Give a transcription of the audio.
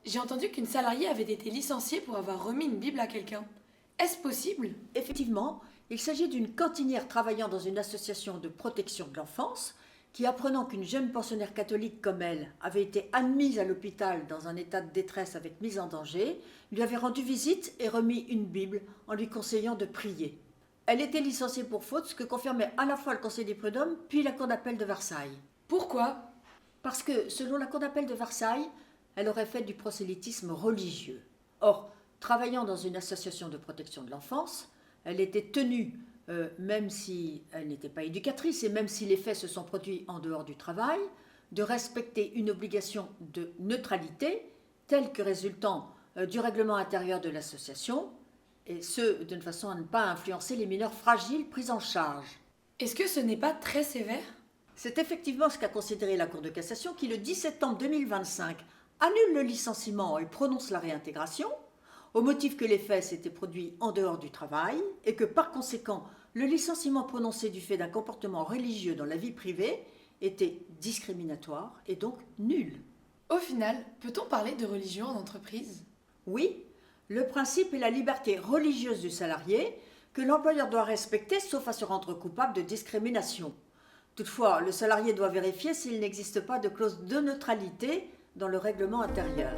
J'ai entendu qu'une salariée avait été licenciée pour avoir remis une Bible à quelqu'un. Est-ce possible? Effectivement, il s'agit d'une cantinière travaillant dans une association de protection de l'enfance qui, apprenant qu'une jeune pensionnaire catholique comme elle avait été admise à l'hôpital dans un état de détresse avec mise en danger, lui avait rendu visite et remis une Bible en lui conseillant de prier. Elle était licenciée pour faute, ce que confirmait à la fois le Conseil des prud'hommes puis la Cour d'appel de Versailles. Pourquoi? Parce que, selon la Cour d'appel de Versailles, elle aurait fait du prosélytisme religieux. Or, travaillant dans une association de protection de l'enfance, elle était tenue, même si elle n'était pas éducatrice et même si les faits se sont produits en dehors du travail, de respecter une obligation de neutralité telle que résultant du règlement intérieur de l'association, et ce, d'une façon à ne pas influencer les mineurs fragiles pris en charge. Est-ce que ce n'est pas très sévère? C'est effectivement ce qu'a considéré la Cour de cassation qui, le 10 septembre 2025, annule le licenciement et prononce la réintégration, au motif que les faits s'étaient produits en dehors du travail et que, par conséquent, le licenciement prononcé du fait d'un comportement religieux dans la vie privée était discriminatoire et donc nul. Au final, peut-on parler de religion en entreprise? Oui, le principe est la liberté religieuse du salarié que l'employeur doit respecter sauf à se rendre coupable de discrimination. Toutefois, le salarié doit vérifier s'il n'existe pas de clause de neutralité dans le règlement intérieur.